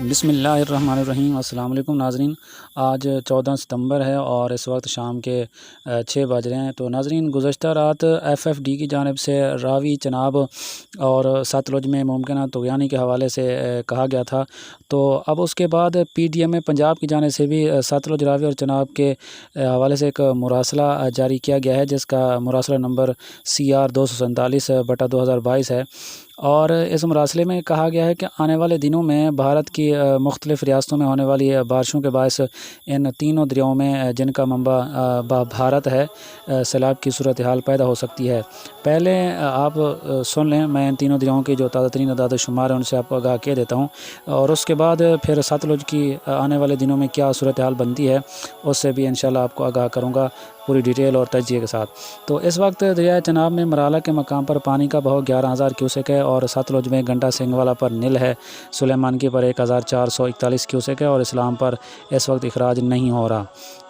بسم اللہ الرحمن الرحیم۔ السلام علیکم ناظرین، آج 14 ستمبر ہے اور اس وقت شام کے 6 بج رہے ہیں۔ تو ناظرین، گزشتہ رات ایف ایف ڈی کی جانب سے راوی، چناب اور ستلج میں ممکنہ طغیانی کے حوالے سے کہا گیا تھا، تو اب اس کے بعد پی ڈی ایم پنجاب کی جانب سے بھی ستلج، راوی اور چناب کے حوالے سے ایک مراسلہ جاری کیا گیا ہے، جس کا مراسلہ نمبر CR 247/2022 ہے۔ اور اس مراسلے میں کہا گیا ہے کہ آنے والے دنوں میں بھارت کی مختلف ریاستوں میں ہونے والی بارشوں کے باعث ان تینوں دریاؤں میں، جن کا منبع بھارت ہے، سیلاب کی صورتحال پیدا ہو سکتی ہے۔ پہلے آپ سن لیں، میں ان تینوں دریاؤں کی جو تازہ ترین اعداد و شمار ہیں ان سے آپ کو آگاہ کیے دیتا ہوں، اور اس کے بعد پھر ستلج کی آنے والے دنوں میں کیا صورتحال بنتی ہے اس سے بھی انشاءاللہ آپ کو آگاہ کروں گا پوری ڈیٹیل اور تجزیے کے ساتھ۔ تو اس وقت دریائے چناب میں مرالہ کے مقام پر پانی کا بہاؤ 11,000 کیوسک ہے، اور ستلج میں گھنٹہ سنگھ پر نیل ہے، سلیمانکی پر 1,441 کیوسک ہے، اور اسلام پر اس وقت اخراج نہیں ہو رہا۔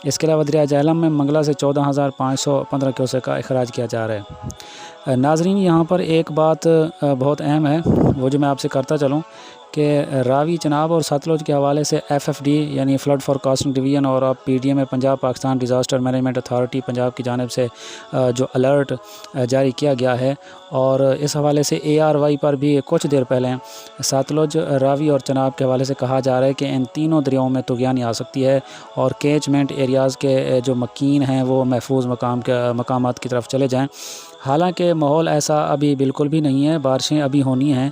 اس کے علاوہ دریائے جہلم میں منگلہ سے 14,515 کیوسک کا اخراج کیا جا رہا ہے۔ ناظرین، یہاں پر ایک بات بہت اہم ہے، وہ جو میں آپ سے کرتا چلوں کہ راوی، چناب اور ستلج کے حوالے سے ایف ایف ڈی یعنی فلڈ فورکاسٹنگ ڈویژن اور اب P D M Punjab Pakistan disaster management authority Punjab کی جانب سے جو الرٹ جاری کیا گیا ہے، اور اس حوالے سے ARY پر بھی کچھ دیر پہلے ستلج، راوی اور چناب کے حوالے سے کہا جا رہا ہے کہ ان تینوں دریاؤں میں طغیانی آ سکتی ہے، اور کیچمنٹ ایریاز کے جو مکین ہیں وہ محفوظ مقامات کی طرف چلے جائیں۔ حالانکہ ماحول ایسا ابھی بالکل بھی نہیں ہے، بارشیں ابھی ہونی ہیں،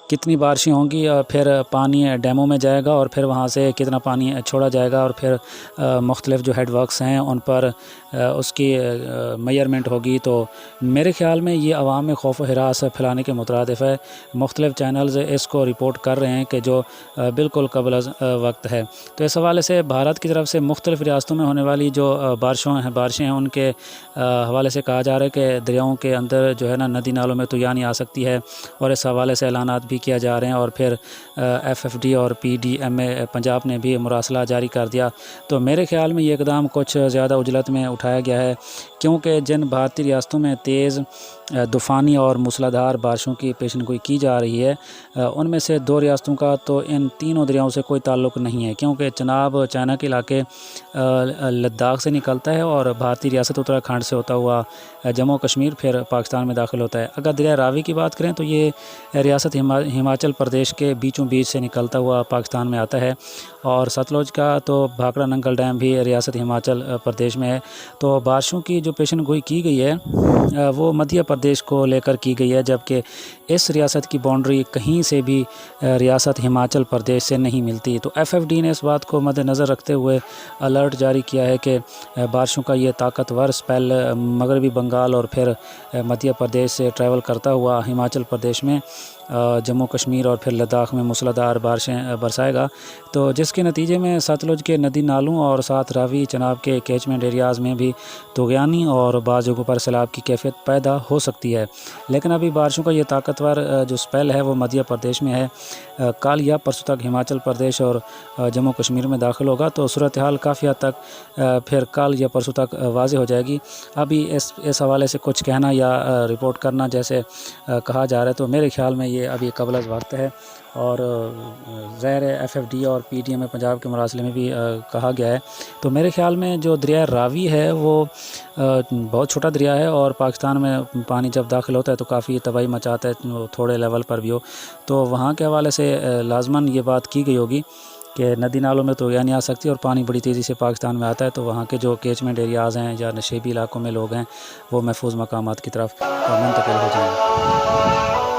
کتنی بارشیں ہوں گی، پھر پانی ڈیموں میں جائے گا، اور پھر وہاں سے کتنا پانی چھوڑا جائے گا، اور پھر مختلف جو ہیڈ ورکس ہیں ان پر اس کی میئرمنٹ ہوگی۔ تو میرے خیال میں یہ عوام میں خوف و ہراس پھیلانے کے مترادف ہے۔ مختلف چینلز اس کو رپورٹ کر رہے ہیں کہ جو بالکل قبل از وقت ہے۔ تو اس حوالے سے بھارت کی طرف سے مختلف ریاستوں میں ہونے والی جو بارشیں ہیں ان کے حوالے سے کہا جا رہا ہے کہ دریاؤں کے اندر جو ہے نا ندی نالوں میں طغیانی آ سکتی ہے، اور اس حوالے سے اعلانات بھی کیا جا رہے ہیں، اور پھر ایف ایف ڈی اور پی ڈی ایم پنجاب نے بھی مراسلہ جاری کر دیا۔ تو میرے خیال میں یہ اقدام کچھ زیادہ عجلت میں اٹھایا گیا ہے، کیونکہ جن بھارتی ریاستوں میں تیز طوفانی اور موسلادھار بارشوں کی پیشن گوئی کی جا رہی ہے، ان میں سے 2 ریاستوں کا تو ان تینوں دریاؤں سے کوئی تعلق نہیں ہے، کیونکہ چناب چائنا کے علاقے لداخ سے نکلتا ہے، اور بھارتی ریاست اتراکھنڈ سے ہوتا ہوا جموں کشمیر پھر پاکستان میں داخل ہوتا ہے۔ اگر دریائے راوی کی بات کریں تو یہ ریاست ہماچل پردیش کے بیچوں بیچ سے نکلتا ہوا پاکستان میں آتا ہے، اور ستلج کا تو بھاکرا ننگل ڈیم بھی ریاست ہماچل پردیش میں ہے۔ تو بارشوں کی جو پیشن گوئی کی گئی ہے وہ مدھیہ پردیش کو لے کر کی گئی ہے، جبکہ اس ریاست کی باؤنڈری کہیں سے بھی ریاست ہماچل پردیش سے نہیں ملتی۔ تو ایف ایف ڈی نے اس بات کو مد نظر رکھتے ہوئے الرٹ جاری کیا ہے کہ بارشوں کا یہ طاقتور سپیل مغربی بنگال اور پھر مدھیہ پردیش سے ٹریول کرتا ہوا ہماچل پردیش میں، جموں کشمیر اور پھر لداخ میں موسلادھار بارشیں برسائے گا، تو جس کے نتیجے میں ستلج کے ندی نالوں اور ساتھ راوی، چناب کے کیچمنٹ ایریاز میں بھی طغیانی اور بعض جگہوں پر سیلاب کی کیفیت پیدا ہو سکتی ہے۔ لیکن ابھی بارشوں کا یہ طاقتور جو سپیل ہے وہ مدھیہ پردیش میں ہے، کل یا پرسوں تک ہماچل پردیش اور جموں کشمیر میں داخل ہوگا، تو صورتحال کافی حد تک پھر کل یا پرسوں تک واضح ہو جائے گی۔ ابھی اس حوالے سے کچھ کہنا یا رپورٹ کرنا جیسے کہا جا رہا ہے، تو میرے خیال میں یہ ابھی قبل از وقت ہے، اور ظاہر ایف ایف ڈی اور پی ڈی ایم پنجاب کے مراسلے میں بھی کہا گیا ہے۔ تو میرے خیال میں جو دریائے راوی ہے وہ بہت چھوٹا دریا ہے، اور پاکستان میں پانی جب داخل ہوتا ہے تو کافی تباہی مچاتا ہے، تھوڑے لیول پر بھی ہو، تو وہاں کے حوالے سے لازماً یہ بات کی گئی ہوگی کہ ندی نالوں میں طغیانی آ سکتی ہے، اور پانی بڑی تیزی سے پاکستان میں آتا ہے، تو وہاں کے جو کیچمنٹ ایریاز ہیں یا نشیبی علاقوں میں لوگ ہیں وہ محفوظ مقامات کی طرف منتقل ہو جائیں۔